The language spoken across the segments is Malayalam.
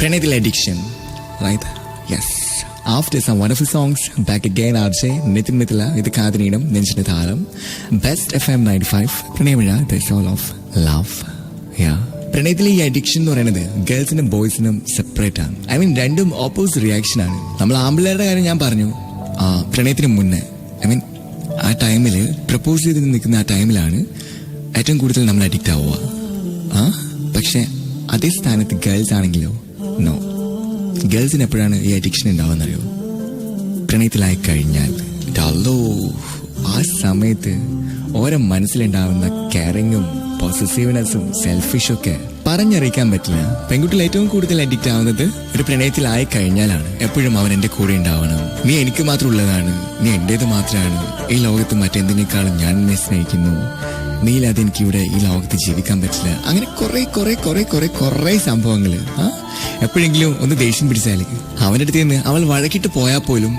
Pranaythil Addiction, right? Yes. After some wonderful songs, back again RJ, Nitin Mithila, ഇത് കാതിനീടം നെഞ്ചിന്റെ താളം. Best FM 95, Pranayamazha, the soul of love. Yeah. പ്രണയത്തിലെ ഈ അഡിക്ഷൻ എന്ന് പറയുന്നത് ഗേൾസിനും ബോയ്സിനും സെപ്പറേറ്റ് ആണ്. ഐ മീൻ രണ്ടും ഓപ്പോസിറ്റ് റിയാക്ഷൻ ആണ്. നമ്മൾ ആമ്പിള്ളേരുടെ കാര്യം ഞാൻ പറഞ്ഞു, പ്രണയത്തിന് മുന്നേ ഐ മീൻ ആ ടൈമിൽ പ്രപ്പോസ് ചെയ്ത് നിൽക്കുന്ന ആ ടൈമിലാണ് ഏറ്റവും കൂടുതൽ നമ്മൾ അഡിക്റ്റ് ആവുക. പക്ഷെ അതേ സ്ഥാനത്ത് ഗേൾസ് ആണെങ്കിലോ നോ, ഗേൾസിന് എപ്പോഴാണ് ഈ അഡിക്ഷൻ ഉണ്ടാവുന്നറിയോ? പ്രണയത്തിലായി കഴിഞ്ഞാൽ. ആ സമയത്ത് ഓരോ മനസ്സിലുണ്ടാവുന്ന കെയറിങ്ങും പോസസീവ്നെസ്സും സെൽഫിഷും ഒക്കെ പറഞ്ഞറിയിക്കാൻ പറ്റില്ല. പെൺകുട്ടികൾ ഏറ്റവും കൂടുതൽ അഡിക്റ്റ് ആവുന്നത് ഒരു പ്രണയത്തിലായി കഴിഞ്ഞാലാണ്. എപ്പോഴും അവൻ എന്റെ കൂടെ ഉണ്ടാവണം, നീ എനിക്ക് മാത്രം ഉള്ളതാണ്, നീ എന്റേത് മാത്രമാണ്, ഈ ലോകത്ത് മറ്റെന്തിനേക്കാളും ഞാൻ നിന്നെ സ്നേഹിക്കുന്നു, നീ ഇല്ലാതെ എനിക്കിവിടെ ഈ ലോകത്ത് ജീവിക്കാൻ പറ്റില്ല. അങ്ങനെ കുറെ സംഭവങ്ങള്. എപ്പോഴെങ്കിലും ഒന്ന് ദേഷ്യം പിടിച്ചാല് അവന്റെ അടുത്ത് നിന്ന് അവൾ വഴക്കിട്ട് പോയാൽ പോലും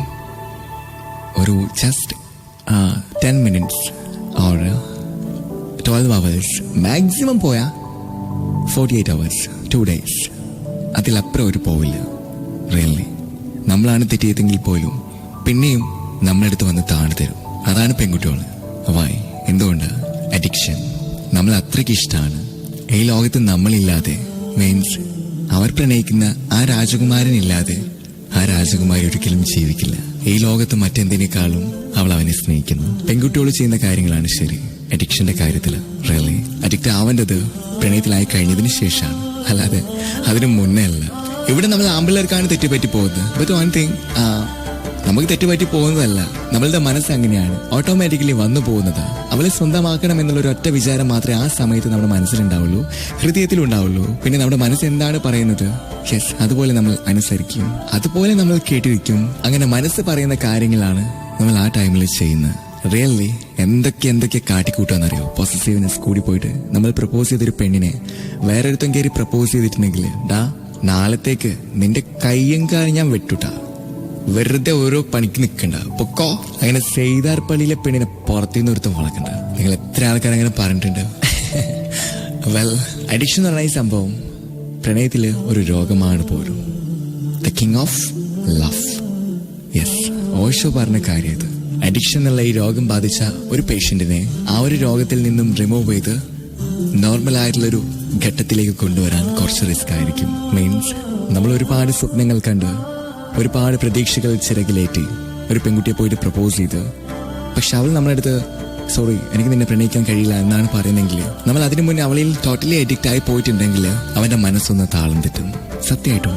ഒരു just 10 minutes or 12 hours maximum പോയാ 48 hours 2 days, അതിലപ്പുറം ഒരു പോവില്ല. റിയലി നമ്മളാണ് തെറ്റിയതെങ്കിൽ പോലും പിന്നെയും നമ്മളെടുത്ത് വന്ന് താണു തരും. അതാണ് പെൺകുട്ടികൾ. വായ് എന്തുകൊണ്ട്? അഡിക്ഷൻ. നമ്മൾ അത്രയ്ക്ക് ഇഷ്ടമാണ്. ഈ ലോകത്ത് നമ്മളില്ലാതെ മീൻസ് അവർ പ്രണയിക്കുന്ന ആ രാജകുമാരനില്ലാതെ ആ രാജകുമാരി ഒരിക്കലും ജീവിക്കില്ല. ഈ ലോകത്ത് മറ്റെന്തിനേക്കാളും അവൾ അവനെ സ്നേഹിക്കുന്നു. പെൺകുട്ടികൾ ചെയ്യുന്ന കാര്യങ്ങളാണ് ശരി അഡിക്ഷന്റെ കാര്യത്തില്. റിയലി അഡിക്റ്റ് ആവേണ്ടത് പ്രണയത്തിലായി കഴിഞ്ഞതിന് ശേഷമാണ്, അല്ലാതെ അതിന് മുന്നേ അല്ല. ഇവിടെ നമ്മൾ ആമ്പിള്ളേർക്കാണ് തെറ്റുപറ്റി പോകുന്നത്. ബട്ട് വൺ തിങ്, നമുക്ക് തെറ്റുപറ്റി പോകുന്നതല്ല, നമ്മളുടെ മനസ്സ് അങ്ങനെയാണ് ഓട്ടോമാറ്റിക്കലി വന്നു പോകുന്നത്. അവളെ സ്വന്തമാക്കണം എന്നുള്ളൊരു ഒറ്റ വിചാരം മാത്രമേ ആ സമയത്ത് നമ്മുടെ മനസ്സിലുണ്ടാവുള്ളൂ, ഹൃദയത്തിലുണ്ടാവുള്ളൂ. പിന്നെ നമ്മുടെ മനസ്സ് എന്താണ് പറയുന്നത്, യെസ് അതുപോലെ നമ്മൾ അനുസരിക്കും, അതുപോലെ നമ്മൾ കേട്ടിരിക്കും. അങ്ങനെ മനസ്സ് പറയുന്ന കാര്യങ്ങളാണ് നമ്മൾ ആ ടൈമിൽ ചെയ്യുന്നത്. റിയലി എന്തൊക്കെ കാട്ടിക്കൂട്ടാന്നറിയോ? പോസസീവ്നെസ് കൂടി പോയിട്ട് നമ്മൾ പ്രപ്പോസ് ചെയ്തൊരു പെണ്ണിനെ വേറെ ഒരുത്തം കയറി പ്രപ്പോസ് ചെയ്തിട്ടുണ്ടെങ്കിൽ നാളത്തേക്ക് നിന്റെ കയ്യും കാര്യം ഞാൻ വെട്ടുട്ടാ, വെറുതെ ഓരോ പണിക്ക് നിൽക്കണ്ട, പൊക്കോ. അങ്ങനെ സെയ്താർ പള്ളിയിലെ പെണ്ണിനെ പുറത്തുനിന്ന് ഒരുത്തം വളക്കണ്ട. നിങ്ങൾ എത്ര ആൾക്കാർ അങ്ങനെ പറഞ്ഞിട്ടുണ്ട്? വെൽ, അഡിക്ഷൻ എന്ന് പറഞ്ഞ ഈ സംഭവം പ്രണയത്തില് ഒരു രോഗമാണ് പോലും. The king of love. Yes, Osho പറഞ്ഞ കാര്യം ഇത്. അഡിക്ഷൻ എന്നുള്ള ഈ രോഗം ബാധിച്ച ഒരു പേഷ്യന്റിനെ ആ ഒരു രോഗത്തിൽ നിന്നും റിമൂവ് ചെയ്ത് നോർമൽ ആയിട്ടുള്ളൊരു ഘട്ടത്തിലേക്ക് കൊണ്ടുവരാൻ കുറച്ച് റിസ്ക് ആയിരിക്കും. മീൻസ് നമ്മൾ ഒരുപാട് സ്വപ്നങ്ങൾ കണ്ട് ഒരുപാട് പ്രതീക്ഷകൾ ചിറകിലേറ്റി ഒരു പെൺകുട്ടിയെ പോയിട്ട് പ്രപ്പോസ് ചെയ്ത്, പക്ഷെ അവൾ നമ്മളടുത്ത് സോറി എനിക്ക് നിന്നെ പ്രണയിക്കാൻ കഴിയില്ല എന്നാണ് പറയുന്നെങ്കിൽ നമ്മൾ അതിനു മുന്നേ അവളിൽ ടോട്ടലി അഡിക്റ്റ് ആയി പോയിട്ടുണ്ടെങ്കിൽ അവന്റെ മനസ്സൊന്ന് താളം തെറ്റും. സത്യമായിട്ടും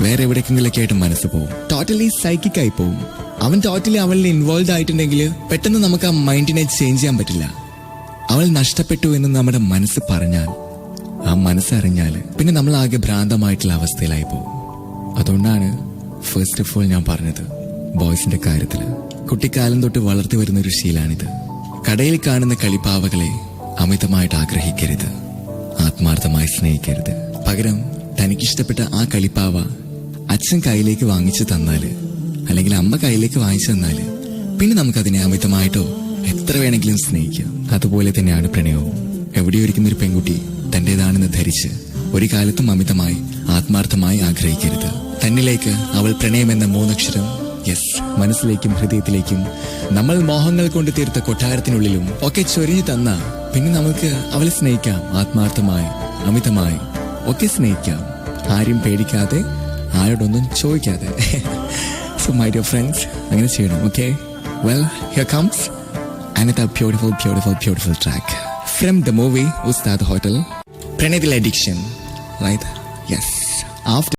വേറെ എവിടേക്കെങ്കിലൊക്കെ ആയിട്ട് മനസ്സ് പോകും, ടോട്ടലി സൈക്കിക് ആയി പോകും. അവൻ ടോട്ടലി അവളിൽ ഇൻവോൾവ് ആയിട്ടുണ്ടെങ്കിൽ പെട്ടെന്ന് നമുക്ക് ആ മൈൻഡിനെ ചേഞ്ച് ചെയ്യാൻ പറ്റില്ല. അവൾ നഷ്ടപ്പെട്ടു എന്ന് നമ്മുടെ മനസ്സ് പറഞ്ഞാൽ, ആ മനസ്സറിഞ്ഞാൽ പിന്നെ നമ്മൾ ആകെ ഭ്രാന്തമായിട്ടുള്ള അവസ്ഥയിലായി പോകും. അതുകൊണ്ടാണ് ഫസ്റ്റ് ഓഫ് ഓൾ ഞാൻ പറഞ്ഞത്, ബോയ്സിന്റെ കാര്യത്തില് കുട്ടിക്കാലം തൊട്ട് വളർത്തി വരുന്ന ഒരു ശീലാണിത്. കടയിൽ കാണുന്ന കളിപ്പാവകളെ അമിതമായിട്ട് ആഗ്രഹിക്കരുത്, ആത്മാർത്ഥമായി സ്നേഹിക്കരുത്. പകരം തനിക്കിഷ്ടപ്പെട്ട ആ കളിപ്പാവ അച്ഛൻ കയ്യിലേക്ക് വാങ്ങിച്ചു തന്നാല് അല്ലെങ്കിൽ അമ്മ കയ്യിലേക്ക് വാങ്ങിച്ചു തന്നാല് പിന്നെ നമുക്കതിനെ അമിതമായിട്ടോ എത്ര വേണമെങ്കിലും സ്നേഹിക്കാം. അതുപോലെ തന്നെയാണ് പ്രണയവും. എവിടെയൊരിക്കുന്ന ഒരു പെൺകുട്ടി തന്റേതാണെന്ന് ധരിച്ച് ഒരു കാലത്തും അമിതമായി ആത്മാർത്ഥമായി ആഗ്രഹിക്കരുത്. തന്നിലേക്ക് അവൾ പ്രണയമെന്ന 3 അക്ഷരം യെസ് മനസ്സിലേക്കും ഹൃദയത്തിലേക്കും നമ്മൾ മോഹങ്ങൾ കൊണ്ട് തീർത്ത കൊട്ടാരത്തിനുള്ളിലും ഒക്കെ ചൊരിഞ്ഞു തന്ന പിന്നെ നമുക്ക് അവളെ സ്നേഹിക്കാം. ആത്മാർത്ഥമായി അമിതമായി ഒക്കെ സ്നേഹിക്കാം, ആരും പേടിക്കാതെ, ആരോടൊന്നും ചോദിക്കാതെ. സോ മൈ ഡിയർ ഫ്രണ്ട്സ്, അങ്ങനെ ചെയ്യണം. Okay, well here comes another beautiful track from the movie Ustad Hotel, Pranaythil Addiction, right? Yes. After